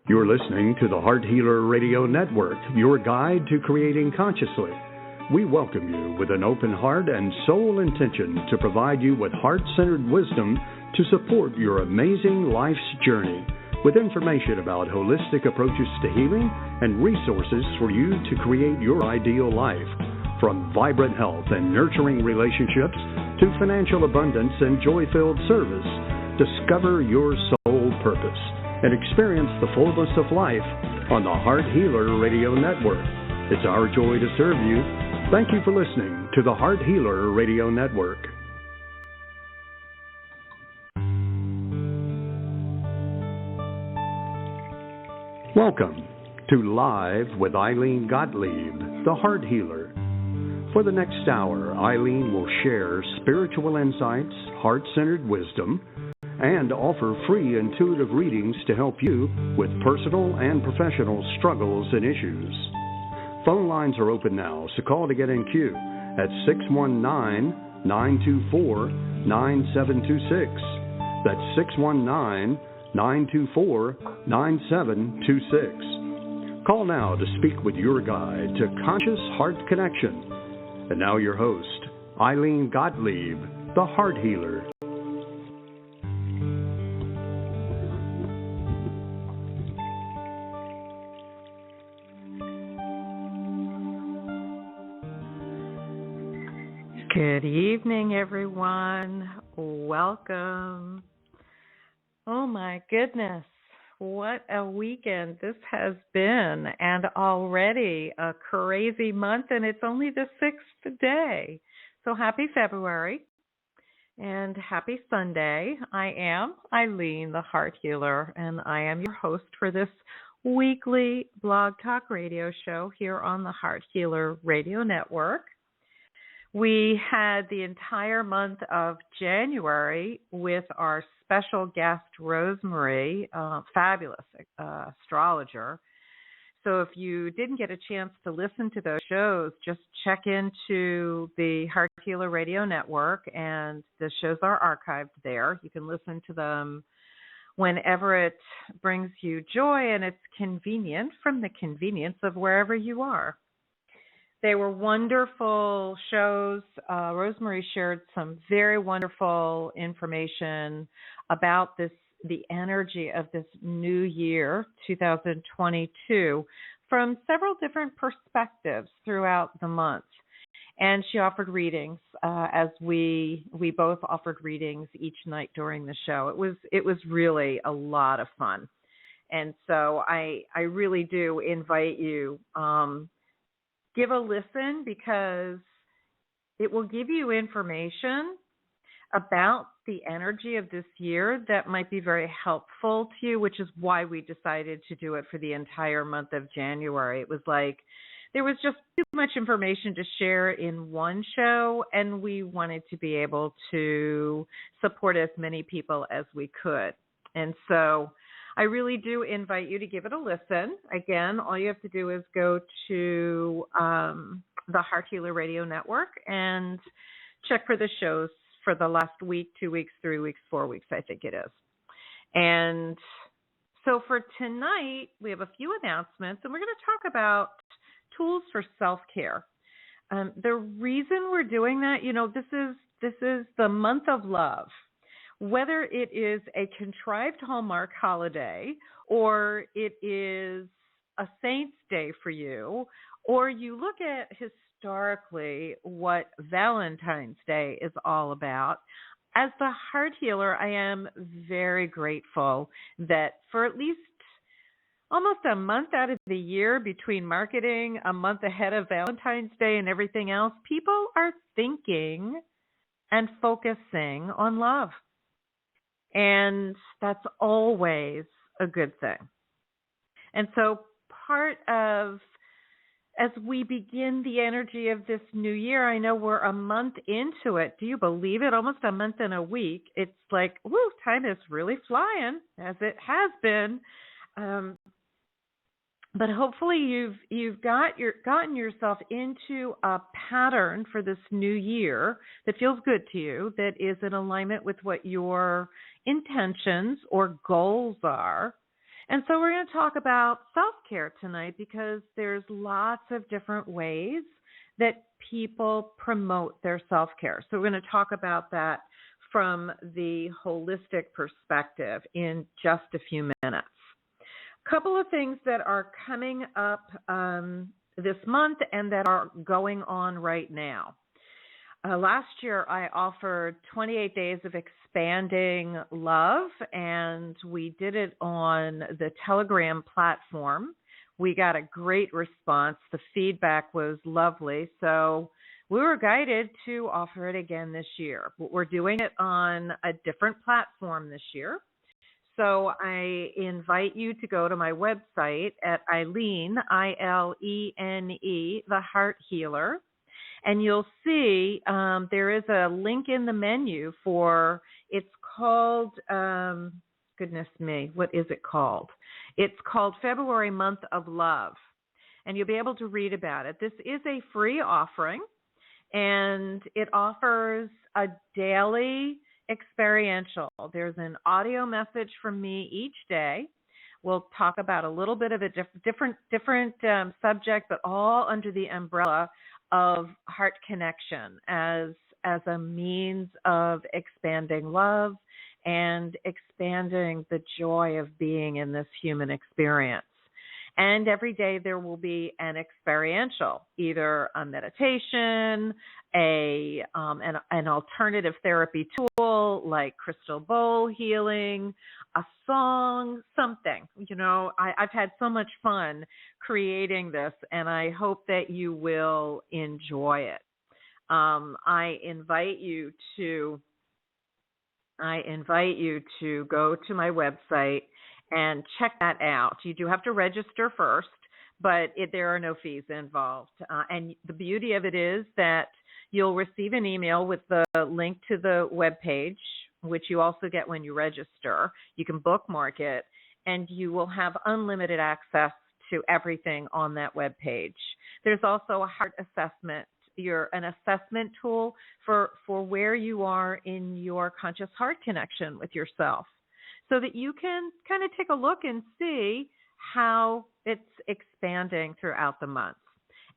You're listening to the Heart Healer Radio Network, your guide to creating consciously. We welcome you with an open heart and sole intention to provide you with heart-centered wisdom to support your amazing life's journey, with information about holistic approaches to healing and resources for you to create your ideal life. From vibrant health and nurturing relationships to financial abundance and joy-filled service, discover your soul purpose and experience the fullness of life on the Heart Healer Radio Network. It's our joy to serve you. Thank you for listening to the Heart Healer Radio Network. Welcome to Live with Ilene Gottlieb, the Heart Healer. For the next hour, Ilene will share spiritual insights, heart-centered wisdom, and offer free intuitive readings to help you with personal and professional struggles and issues. Phone lines are open now, so call to get in queue at 619-924-9726. That's 619-924-9726. Call now to speak with your guide to Conscious Heart Connection. And now your host, Ilene Gottlieb, the Heart Healer. Good evening, everyone. Welcome. Oh my goodness, what a weekend this has been, and already a crazy month, and it's only the 6th day. So happy February and happy Sunday. I am Ilene, the Heart Healer, and I am your host for this weekly blog talk radio show here on the Heart Healer Radio Network. We had the entire month of January with our special guest, Rosemary, fabulous astrologer. So if you didn't get a chance to listen to those shows, just check into the Heart Healer Radio Network, and the shows are archived there. You can listen to them whenever it brings you joy, and it's convenient from the convenience of wherever you are. They were wonderful shows. Rosemary shared some very wonderful information about the energy of this new year, 2022, from several different perspectives throughout the month. And she offered readings, as we both offered readings each night during the show. It was really a lot of fun. And so I really do invite you, give a listen, because it will give you information about the energy of this year that might be very helpful to you, which is why we decided to do it for the entire month of January. It was like there was just too much information to share in one show, and we wanted to be able to support as many people as we could. And so I really do invite you to give it a listen. Again, all you have to do is go to the Heart Healer Radio Network and check for the shows for the last week, 2 weeks, 3 weeks, 4 weeks, I think it is. And so for tonight, we have a few announcements, and we're going to talk about tools for self-care. The reason we're doing that, this is the month of love. Whether it is a contrived Hallmark holiday, or it is a saint's day for you, or you look at historically what Valentine's Day is all about, as the Heart Healer, I am very grateful that for at least almost a month out of the year, between marketing a month ahead of Valentine's Day and everything else, people are thinking and focusing on love. And that's always a good thing. And so part of, as we begin the energy of this new year, I know we're a month into it. Do you believe it? Almost a month and a week. It's like, woo, time is really flying, as it has been. But hopefully you've gotten yourself into a pattern for this new year that feels good to you, that is in alignment with what your intentions or goals are. And so we're going to talk about self-care tonight because there's lots of different ways that people promote their self-care. So we're going to talk about that from the holistic perspective in just a few minutes. A couple of things that are coming up this month and that are going on right now. Last year, I offered 28 days of expanding love, and we did it on the Telegram platform. We got a great response. The feedback was lovely, so we were guided to offer it again this year. But we're doing it on a different platform this year. So I invite you to go to my website at Ilene, I-L-E-N-E, The Heart Healer. And you'll see there is a link in the menu for, it's called, goodness me, what is it called? It's called February Month of Love. And you'll be able to read about it. This is a free offering, and it offers a daily experiential. There's an audio message from me each day. We'll talk about a little bit of a different subject, but all under the umbrella of heart connection as a means of expanding love and expanding the joy of being in this human experience. And every day there will be an experiential, either a meditation, an alternative therapy tool like crystal bowl healing, a song, something. You know, I've had so much fun creating this, and I hope that you will enjoy it. I invite you to go to my website and check that out. You do have to register first, but there are no fees involved. And the beauty of it is that you'll receive an email with the link to the webpage, which you also get when you register. You can bookmark it, and you will have unlimited access to everything on that webpage. There's also a heart assessment. An assessment tool for where you are in your conscious heart connection with yourself, so that you can kind of take a look and see how it's expanding throughout the month.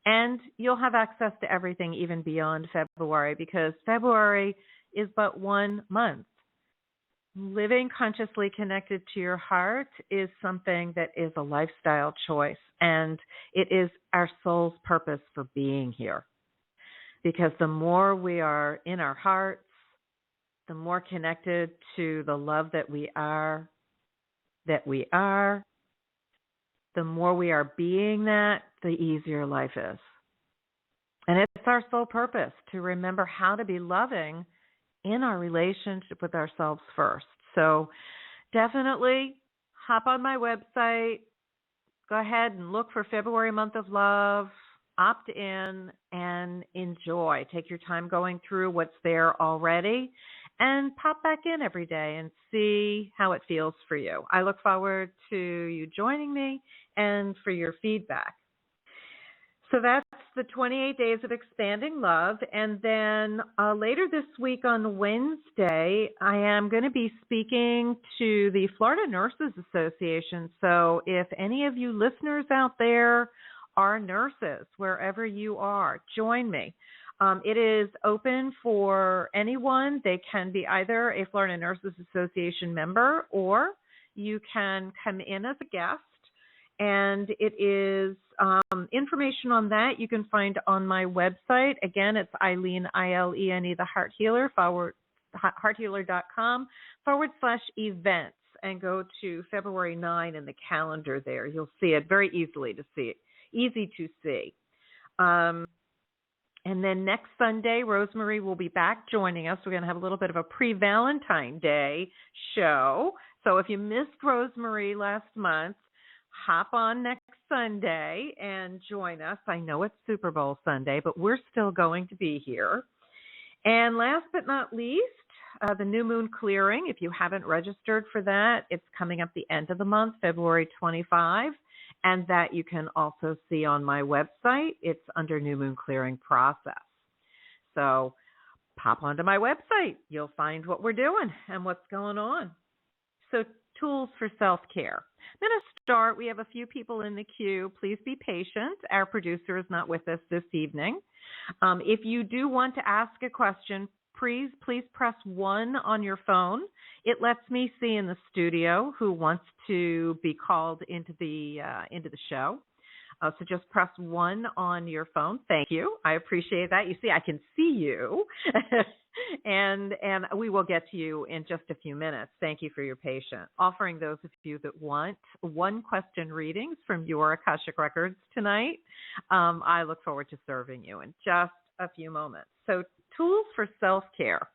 And you'll have access to everything even beyond February, because February is but 1 month. Living consciously connected to your heart is something that is a lifestyle choice, and it is our soul's purpose for being here. Because the more we are in our hearts, the more connected to the love that we are, the more we are being that, the easier life is. And it's our sole purpose to remember how to be loving in our relationship with ourselves first. So definitely hop on my website, go ahead and look for February Month of Love, opt in and enjoy. Take your time going through what's there already and pop back in every day and see how it feels for you. I look forward to you joining me and for your feedback. So that's the 28 Days of Expanding Love. And then later this week on Wednesday, I am going to be speaking to the Florida Nurses Association. So if any of you listeners out there are nurses, wherever you are, join me. It is open for anyone. They can be either a Florida Nurses Association member, or you can come in as a guest. And it is information on that you can find on my website. Again, it's Ilene, I-L-E-N-E, The Heart Healer, hearthealer.com/events, and go to February 9 in the calendar there. You'll see it very easy to see. And then next Sunday, Rosemary will be back joining us. We're going to have a little bit of a pre-Valentine Day show. So if you missed Rosemary last month, hop on next Sunday and join us. I know it's Super Bowl Sunday, but we're still going to be here. And last but not least, the New Moon Clearing. If you haven't registered for that, it's coming up the end of the month, February 25. And that you can also see on my website. It's under New Moon Clearing Process. So pop onto my website. You'll find what we're doing and what's going on. So tools for self-care. I'm going to start. We have a few people in the queue. Please be patient. Our producer is not with us this evening. If you do want to ask a question, please press 1 on your phone. It lets me see in the studio who wants to be called into the show. So just press 1 on your phone. Thank you. I appreciate that. You see, I can see you. and we will get to you in just a few minutes. Thank you for your patience. Offering those of you that want one-question readings from your Akashic Records tonight, I look forward to serving you in just a few moments. So tools for self-care.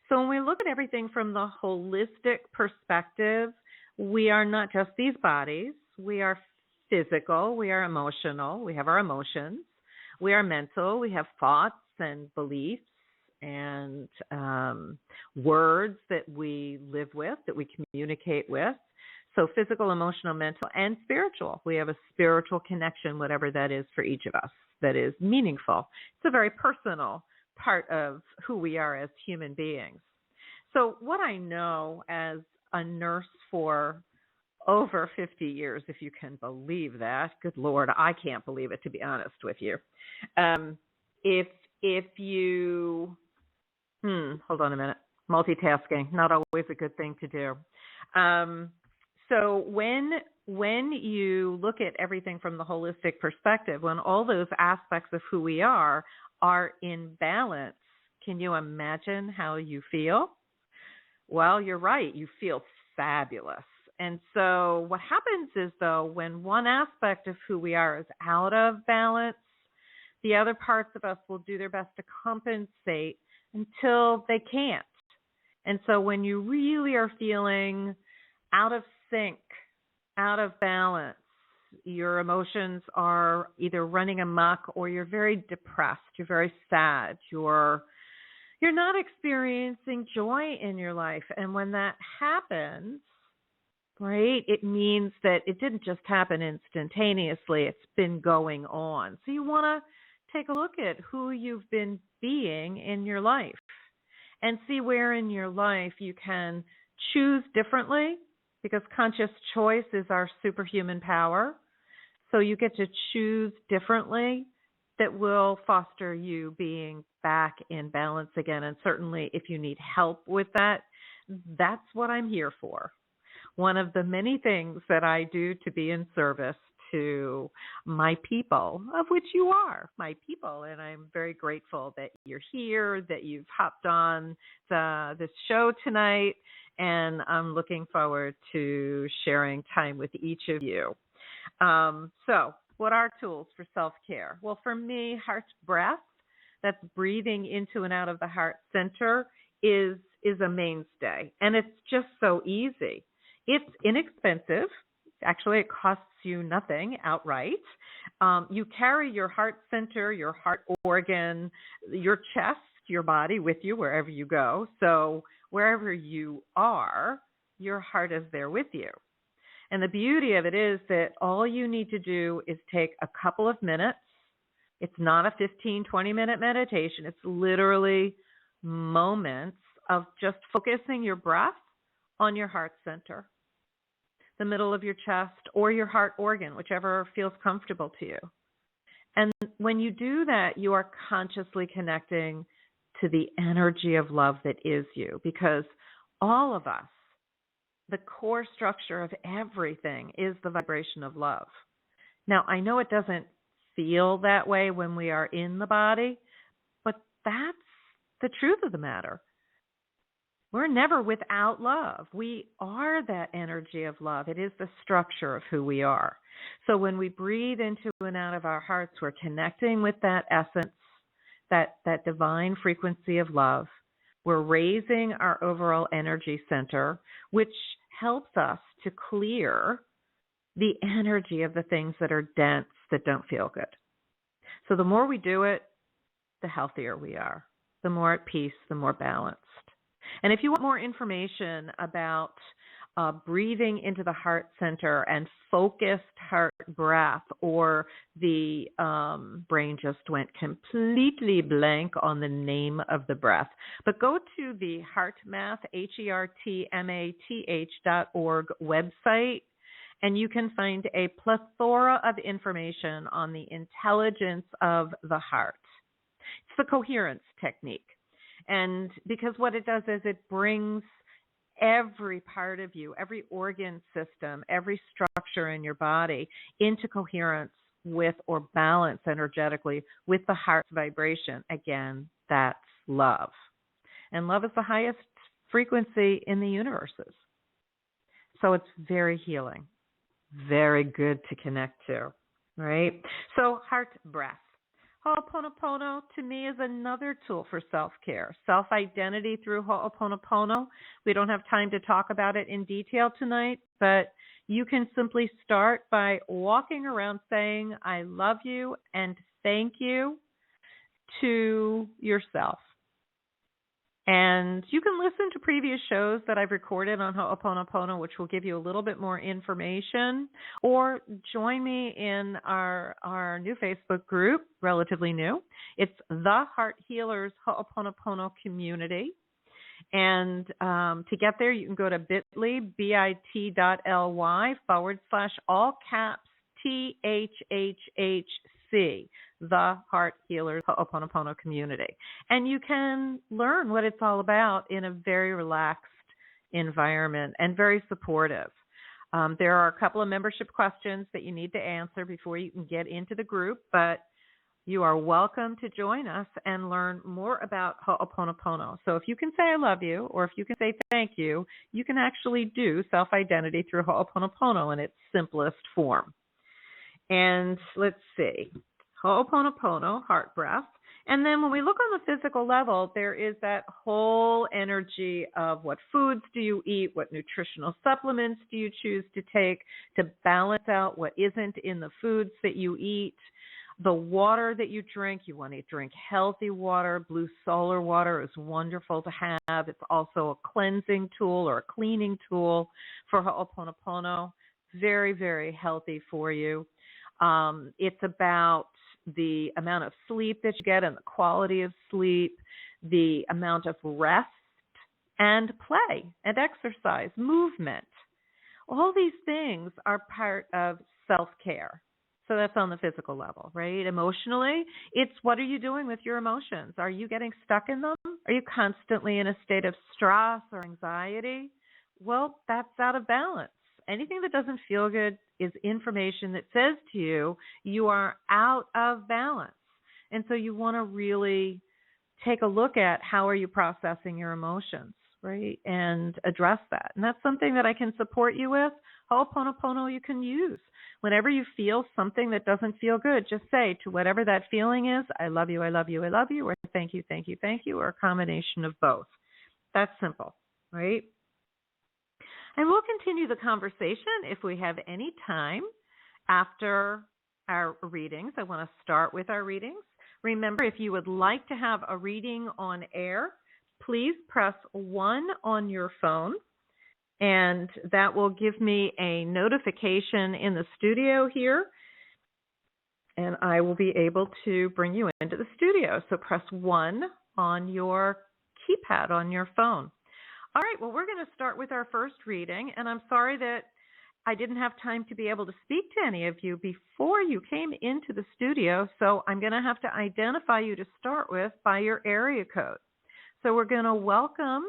So when we look at everything from the holistic perspective, we are not just these bodies. We are physical, we are emotional, we have our emotions, we are mental, we have thoughts and beliefs and words that we live with, that we communicate with. So physical, emotional, mental, and spiritual. We have a spiritual connection, whatever that is for each of us, that is meaningful. It's a very personal part of who we are as human beings. So what I know as a nurse for over 50 years, if you can believe that. Good Lord, I can't believe it, to be honest with you. If you, hold on a minute, multitasking, not always a good thing to do. So when you look at everything from the holistic perspective, when all those aspects of who we are in balance, can you imagine how you feel? Well, you're right. You feel fabulous. And so what happens is, though, when one aspect of who we are is out of balance, the other parts of us will do their best to compensate until they can't. And so when you really are feeling out of sync, out of balance, your emotions are either running amok or you're very depressed, you're very sad, you're not experiencing joy in your life. And when that happens, right, it means that it didn't just happen instantaneously. It's been going on. So you want to take a look at who you've been being in your life and see where in your life you can choose differently, because conscious choice is our superhuman power. So you get to choose differently that will foster you being back in balance again. And certainly if you need help with that, that's what I'm here for. One of the many things that I do to be in service to my people, of which you are my people, and I'm very grateful that you're here, that you've hopped on this show tonight, and I'm looking forward to sharing time with each of you. So what are tools for self-care? Well, for me, heart breath, that's breathing into and out of the heart center, is a mainstay, and it's just so easy. It's inexpensive. Actually, it costs you nothing outright. You carry your heart center, your heart organ, your chest, your body with you wherever you go. So wherever you are, your heart is there with you. And the beauty of it is that all you need to do is take a couple of minutes. It's not a 15, 20-minute meditation. It's literally moments of just focusing your breath on your heart center, the middle of your chest, or your heart organ, whichever feels comfortable to you. And when you do that, you are consciously connecting to the energy of love that is you, because all of us, the core structure of everything is the vibration of love. Now, I know it doesn't feel that way when we are in the body, but that's the truth of the matter. We're never without love. We are that energy of love. It is the structure of who we are. So when we breathe into and out of our hearts, we're connecting with that essence, that divine frequency of love. We're raising our overall energy center, which helps us to clear the energy of the things that are dense, that don't feel good. So the more we do it, the healthier we are, the more at peace, the more balanced. And if you want more information about breathing into the heart center and focused heart breath, or the brain just went completely blank on the name of the breath. But go to the HeartMath, HeartMath.org website, and you can find a plethora of information on the intelligence of the heart. It's the Coherence Technique. And because what it does is it brings every part of you, every organ system, every structure in your body into coherence with, or balance energetically with, the heart's vibration. Again, that's love. And love is the highest frequency in the universes. So it's very healing, very good to connect to, right? So heart breath. Ho'oponopono, to me, is another tool for self-care, self-identity through Ho'oponopono. We don't have time to talk about it in detail tonight, but you can simply start by walking around saying, I love you and thank you to yourself. And you can listen to previous shows that I've recorded on Ho'oponopono, which will give you a little bit more information, or join me in our new Facebook group, relatively new. It's The Heart Healers Ho'oponopono Community. And to get there, you can go to bit.ly, bit.ly / all caps THHHC, The Heart Healers Ho'oponopono Community. And you can learn what it's all about in a very relaxed environment and very supportive. There are a couple of membership questions that you need to answer before you can get into the group, but you are welcome to join us and learn more about Ho'oponopono. So if you can say I love you, or if you can say thank you, you can actually do self-identity through Ho'oponopono in its simplest form. And let's see, Ho'oponopono, heart breath. And then when we look on the physical level, there is that whole energy of what foods do you eat, what nutritional supplements do you choose to take to balance out what isn't in the foods that you eat, the water that you drink. You want to drink healthy water. Blue solar water is wonderful to have. It's also a cleansing tool or a cleaning tool for Ho'oponopono. Very, very healthy for you. It's about the amount of sleep that you get and the quality of sleep, the amount of rest and play and exercise, movement. All these things are part of self-care. So that's on the physical level, right? Emotionally, it's what are you doing with your emotions? Are you getting stuck in them? Are you constantly in a state of stress or anxiety? Well, that's out of balance. Anything that doesn't feel good is information that says to you, you are out of balance. And so you want to really take a look at how are you processing your emotions, right? And address that. And that's something that I can support you with. Ho'oponopono you can use. Whenever you feel something that doesn't feel good, just say to whatever that feeling is, I love you, I love you, I love you, or thank you, thank you, thank you, or a combination of both. That's simple, right? And we'll continue the conversation if we have any time after our readings. I want to start with our readings. Remember, if you would like to have a reading on air, please press 1 on your phone, and that will give me a notification in the studio here, and I will be able to bring you into the studio. So press 1 on your keypad on your phone. All right, well, we're going to start with our first reading, and I'm sorry that I didn't have time to be able to speak to any of you before you came into the studio, so I'm going to have to identify you to start with by your area code. So we're going to welcome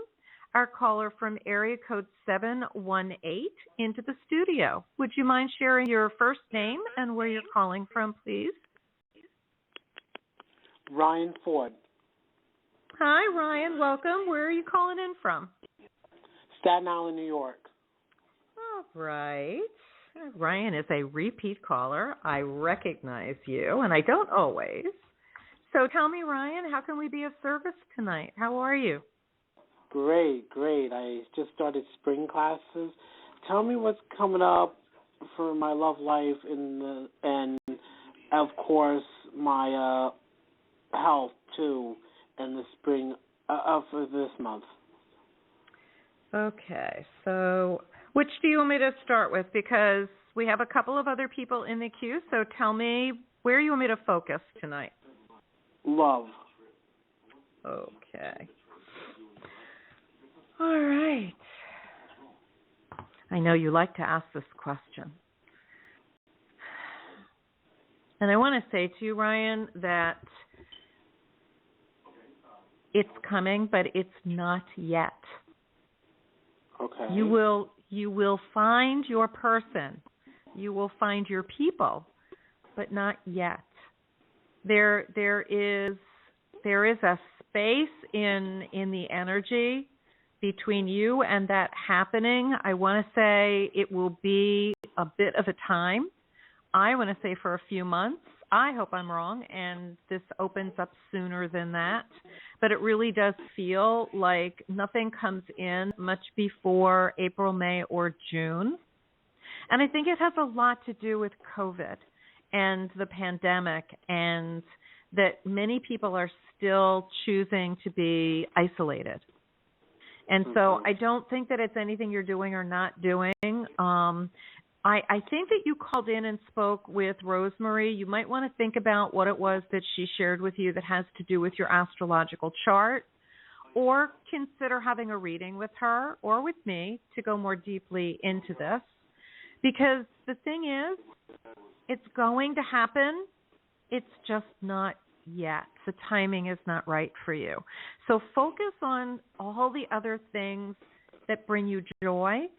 our caller from area code 718 into the studio. Would you mind sharing your first name and where you're calling from, please? Ryan Ford. Hi, Ryan. Welcome. Where are you calling in from? Staten Island, New York. All right. Ryan is a repeat caller. I recognize you, and I don't always. So tell me, Ryan, how can we be of service tonight? How are you? Great. I just started spring classes. Tell me what's coming up for my love life and of course, my health, too, in the spring for this month. Okay, so Which do you want me to start with? Because we have a couple of other people in the queue, so tell me where you want me to focus tonight. Love. Okay. All right. I know you like to ask this question. And I want to say to you, Ryan, that it's coming, but it's not yet. Okay. You will find your person. You will find your people, but not yet. There is a space in the energy between you and that happening. I want to say it will be a bit of a time. I want to say for a few months. I hope I'm wrong and this opens up sooner than that. But it really does feel like nothing comes in much before April, May, or June. And I think it has a lot to do with COVID and the pandemic, and that many people are still choosing to be isolated. And so I don't think that it's anything you're doing or not doing. I think that you called in and spoke with Rosemary. You might want to think about what it was that she shared with you that has to do with your astrological chart, or consider having a reading with her or with me to go more deeply into this. Because the thing is, it's going to happen. It's just not yet. The timing is not right for you. So focus on all the other things that bring you joy.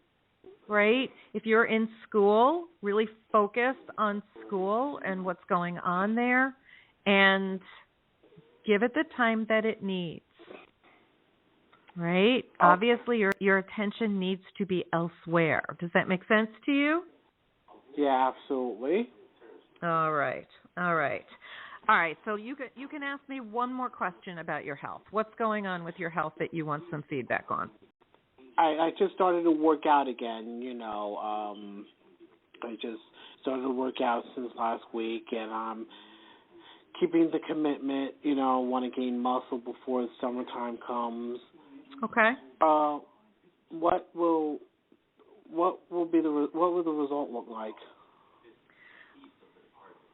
Right? If you're in school, really focus on school and what's going on there, and give it the time that it needs. Right? Obviously, your attention needs to be elsewhere. Does that make sense to you? Yeah, absolutely. All right. So you can ask me one more question about your health. What's going on with your health that you want some feedback on? I just started to work out again, I just started to work out since last week, and I'm keeping the commitment, I want to gain muscle before the summertime comes. Okay. What will the result look like?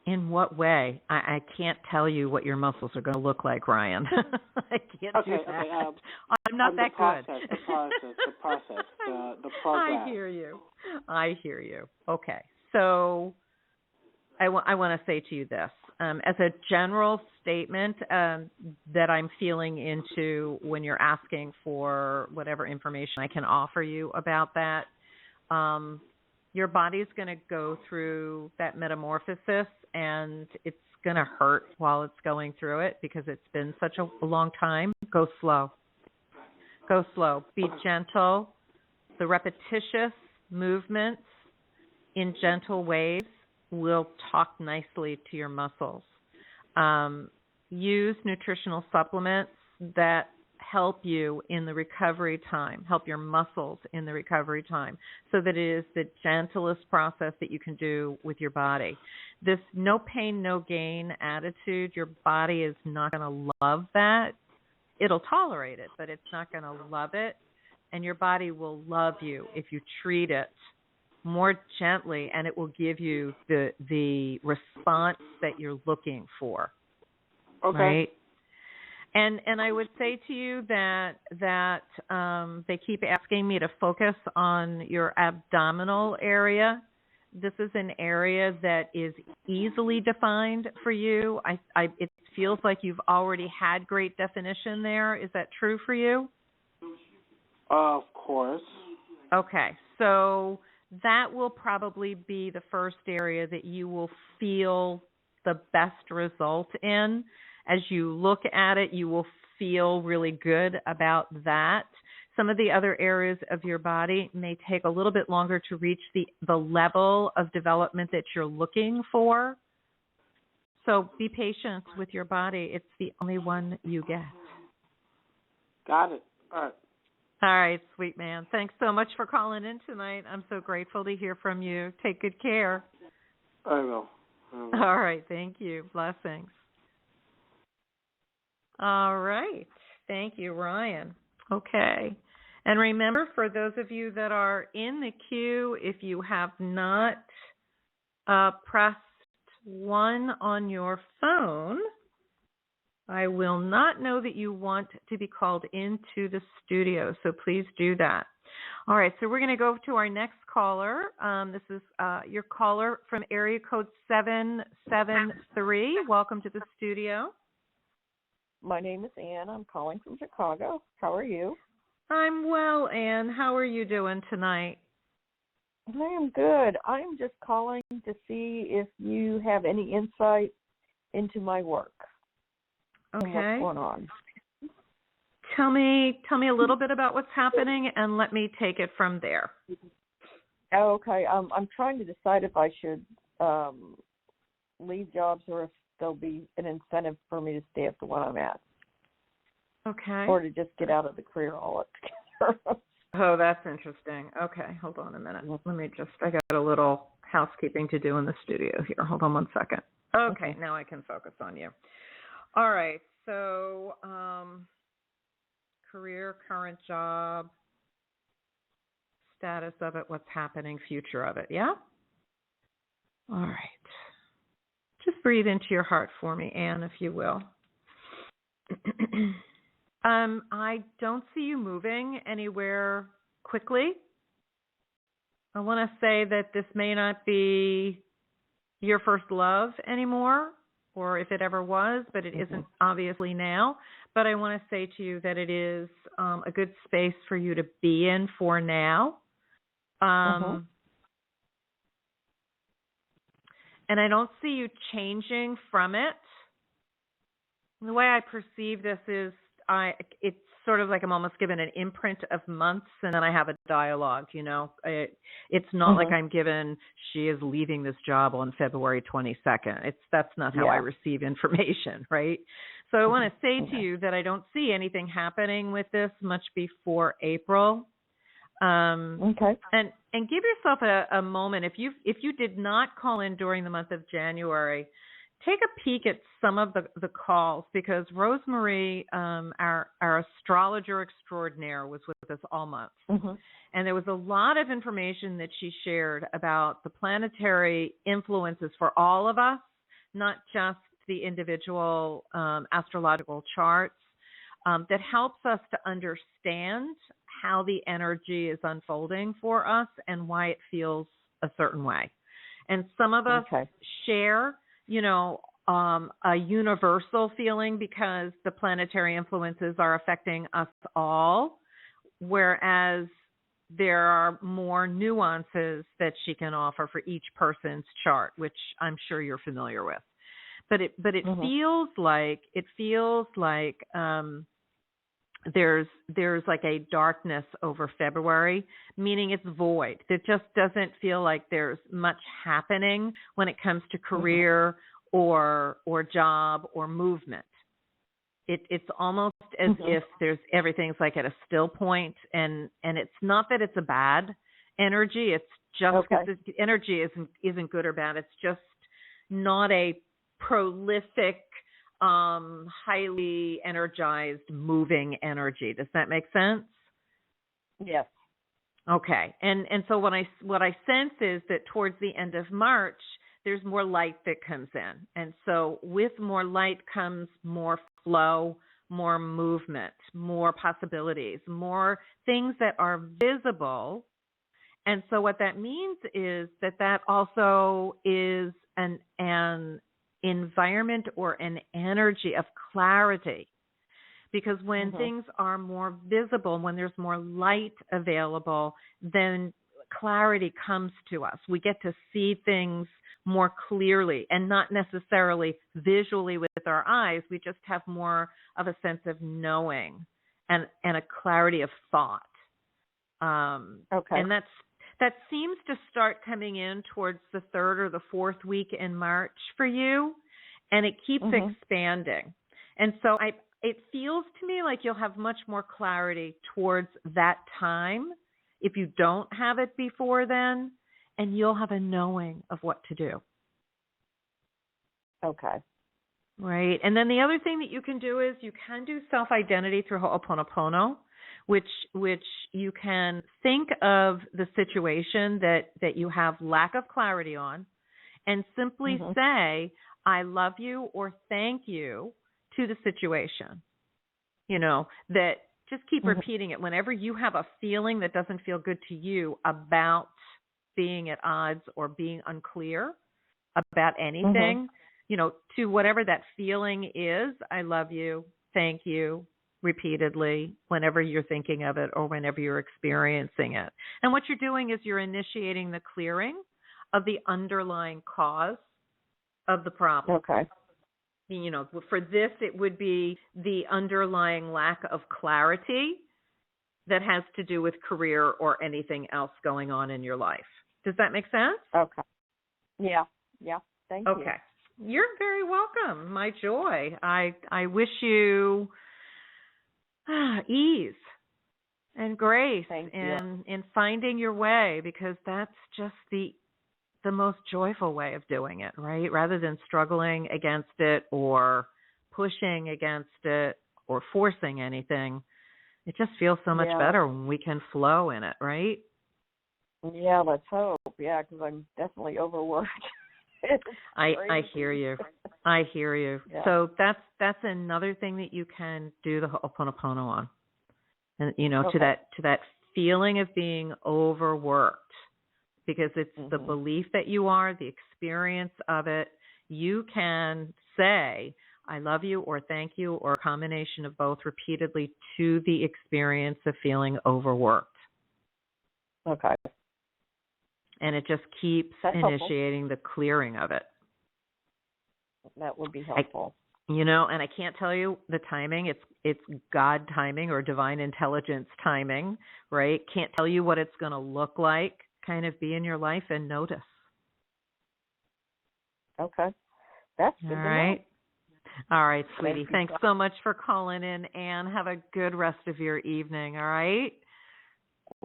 In what way? I can't tell you what your muscles are going to look like, Ryan. I can't do that. Okay. I'm not that good. The process, the program. I hear you. Okay. So I want to say to you this. As a general statement that I'm feeling into when you're asking for whatever information I can offer you about that, your body's going to go through that metamorphosis, and it's going to hurt while it's going through it because it's been such a long time. Go slow. Be gentle. The repetitious movements in gentle ways will talk nicely to your muscles. Use nutritional supplements that help you in the recovery time, help your muscles in the recovery time, so that it is the gentlest process that you can do with your body. This no pain, no gain attitude, your body is not going to love that. It'll tolerate it, but it's not going to love it. And your body will love you if you treat it more gently, and it will give you the response that you're looking for. Okay. Right? And I would say to you that they keep asking me to focus on your abdominal area. This is an area that is easily defined for you. It feels like you've already had great definition there. Is that true for you? Of course. Okay, so that will probably be the first area that you will feel the best result in. As you look at it, you will feel really good about that. Some of the other areas of your body may take a little bit longer to reach the level of development that you're looking for. So be patient with your body. It's the only one you get. Got it. All right. All right, sweet man. Thanks so much for calling in tonight. I'm so grateful to hear from you. Take good care. I will. All right. Thank you. Blessings. All right. Thank you, Ryan. Okay. And remember, for those of you that are in the queue, if you have not pressed 1 on your phone, I will not know that you want to be called into the studio, so please do that. All right, so we're going to go to our next caller. This is your caller from area code 773. Welcome to the studio. My name is Ann. I'm calling from Chicago. How are you? I'm well, Ann. How are you doing tonight? I am good. I'm just calling to see if you have any insight into my work. Okay. And what's going on? Tell me a little bit about what's happening, and let me take it from there. Okay. I'm trying to decide if I should leave jobs or if there'll be an incentive for me to stay at the one I'm at. Okay. Or to just get out of the career altogether. Oh, that's interesting. Okay, hold on a minute. I got a little housekeeping to do in the studio here. Hold on one second. Okay, now I can focus on you. All right, so career, current job, status of it, what's happening, future of it, yeah? All right. Just breathe into your heart for me, Anne, if you will. I don't see you moving anywhere quickly. I want to say that this may not be your first love anymore, or if it ever was, but it isn't obviously now. But I want to say to you that it is a good space for you to be in for now. And I don't see you changing from it. The way I perceive this is it's sort of like I'm almost given an imprint of months, and then I have a dialogue, you know. It's not like I'm given, she is leaving this job on February 22nd. That's not how I receive information, right? So I want to say to you that I don't see anything happening with this much before April. And give yourself a moment. If you did not call in during the month of January, take a peek at some of the calls, because Rosemary, our astrologer extraordinaire, was with us all month. And there was a lot of information that she shared about the planetary influences for all of us, not just the individual astrological charts, that helps us to understand how the energy is unfolding for us and why it feels a certain way. And some of us share, you know, a universal feeling because the planetary influences are affecting us all, whereas there are more nuances that she can offer for each person's chart, which I'm sure you're familiar with. But it feels like there's like a darkness over February, meaning it's void. It just doesn't feel like there's much happening when it comes to career or job or movement. It's almost as if everything's like at a still point, and it's not that it's a bad energy. It's just the energy isn't good or bad. It's just not a prolific, highly energized, moving energy. Does that make sense? Yes. Okay. And so what I sense is that towards the end of March, there's more light that comes in. And so with more light comes more flow, more movement, more possibilities, more things that are visible. And so what that means is that also is an environment or an energy of clarity. Because when things are more visible, when there's more light available, then clarity comes to us. We get to see things more clearly, and not necessarily visually with our eyes. We just have more of a sense of knowing and a clarity of thought. And that seems to start coming in towards the 3rd or the 4th week in March for you, and it keeps expanding. And so it feels to me like you'll have much more clarity towards that time if you don't have it before then, and you'll have a knowing of what to do. Okay. Right. And then the other thing that you can do is you can do self-identity through Ho'oponopono, which you can think of the situation that you have lack of clarity on, and simply say, I love you or thank you to the situation. That just keep repeating it whenever you have a feeling that doesn't feel good to you about being at odds or being unclear about anything, to whatever that feeling is. I love you, thank you, repeatedly, whenever you're thinking of it or whenever you're experiencing it. And what you're doing is you're initiating the clearing of the underlying cause of the problem. Okay. For this, it would be the underlying lack of clarity that has to do with career or anything else going on in your life. Does that make sense? Okay. Yeah. Thank you. Okay. You're very welcome. My joy. I wish you ease and grace in finding your way, because that's just the most joyful way of doing it, right? Rather than struggling against it or pushing against it or forcing anything, it just feels so much better when we can flow in it, right? Yeah, let's hope. Yeah, because I'm definitely overworked. I hear you. I hear you. Yeah. So that's another thing that you can do the Ho'oponopono on, and to that feeling of being overworked. Because it's the belief that you are, the experience of it. You can say, I love you or thank you or a combination of both repeatedly to the experience of feeling overworked. Okay. And it just keeps initiating the clearing of it. That would be helpful. And I can't tell you the timing. It's God timing or divine intelligence timing, right? Can't tell you what it's going to look like. Kind of be in your life and notice. Okay. That's good. All right. All right, sweetie. Thanks so much for calling in, and have a good rest of your evening, all right?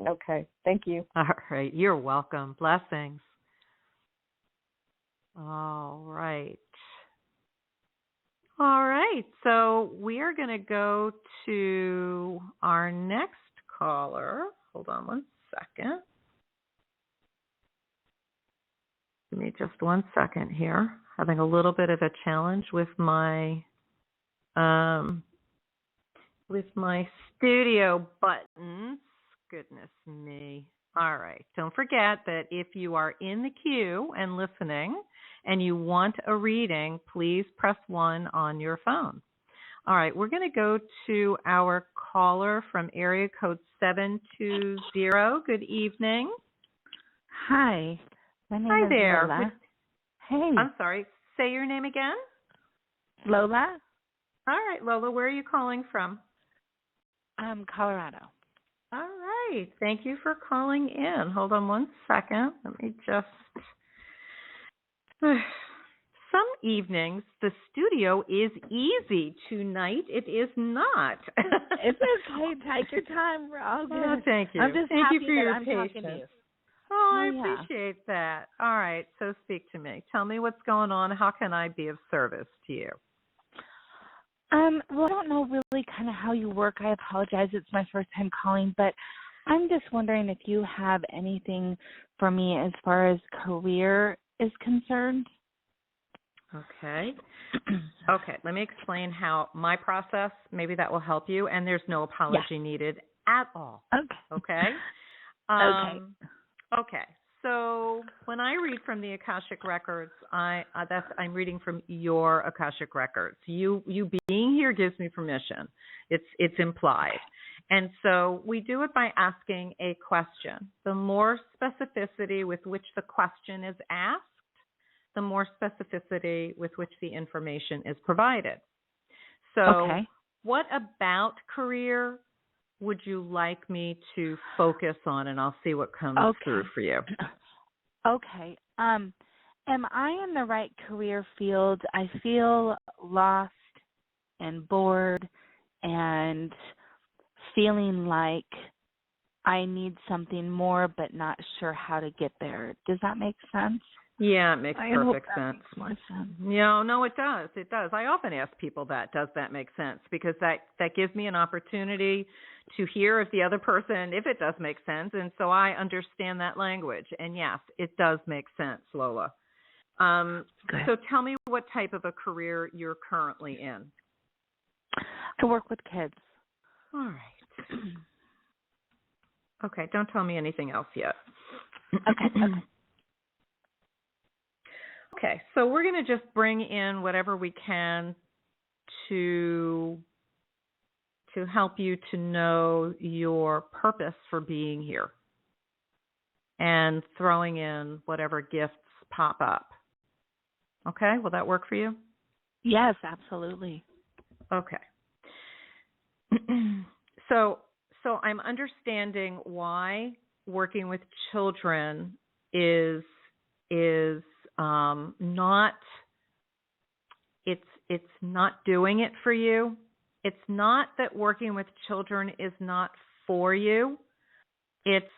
Okay. Thank you. All right. You're welcome. Blessings. All right. All right. So we are going to go to our next caller. Hold on one second. Give me just 1 second here. Having a little bit of a challenge with my studio buttons. Goodness me. All right. Don't forget that if you are in the queue and listening and you want a reading, please press 1 on your phone. All right. We're going to go to our caller from area code 720. Good evening. Hi. My name Hi is there. Lola. Hey. I'm sorry. Say your name again. Lola. All right, Lola. Where are you calling from? Colorado. All right. Thank you for calling in. Hold on 1 second. Let me just... Some evenings, the studio is easy. Tonight, it is not. It's okay. Take your time. We're all good. Oh, thank you. I'm just thank happy you for your I'm patience. talking to you. Oh, I appreciate that. All right. So speak to me. Tell me what's going on. How can I be of service to you? Well, I don't know really kind of how you work. I apologize. It's my first time calling, but I'm just wondering if you have anything for me as far as career is concerned. Okay. Okay. Let me explain how my process, maybe that will help you, and there's no apology needed at all. Okay. Okay? Okay. So when I read from the Akashic Records, I'm reading from your Akashic Records. You being here gives me permission. It's implied. And so we do it by asking a question. The more specificity with which the question is asked, the more specificity with which the information is provided. So what about career would you like me to focus on? And I'll see what comes through for you. Okay. Am I in the right career field? I feel lost and bored and feeling like I need something more, but not sure how to get there. Does that make sense? Yeah, it makes perfect sense. Makes more sense. Yeah, no, it does. It does. I often ask people that, does that make sense? Because that gives me an opportunity to hear if the other person, if it does make sense. And so I understand that language. And yes, it does make sense, Lola. So tell me what type of a career you're currently in. I work with kids. All right. Okay, don't tell me anything else yet. Okay. Okay, so we're going to just bring in whatever we can to help you to know your purpose for being here, and throwing in whatever gifts pop up. Okay, will that work for you? Yes, absolutely. Okay. So I'm understanding why working with children is not, it's not doing it for you. It's not that working with children is not for you. It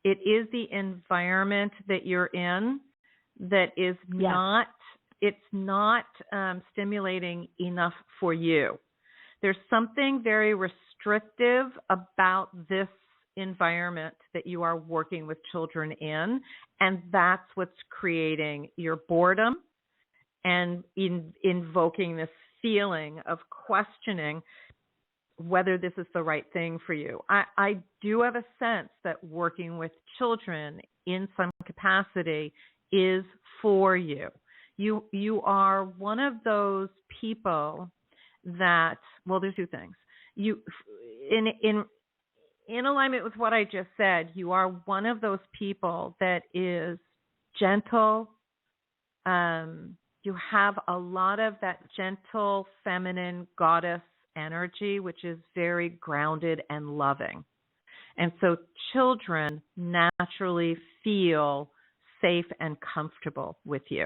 is the environment that you're in that is not, it's not stimulating enough for you. There's something very restrictive about this environment that you are working with children in, and that's what's creating your boredom and invoking this feeling of questioning whether this is the right thing for you. I do have a sense that working with children in some capacity is for you. You are one of those people that, well, there's two things. You, in alignment with what I just said, you are one of those people that is gentle. You have a lot of that gentle, feminine goddess energy, which is very grounded and loving. And so children naturally feel safe and comfortable with you.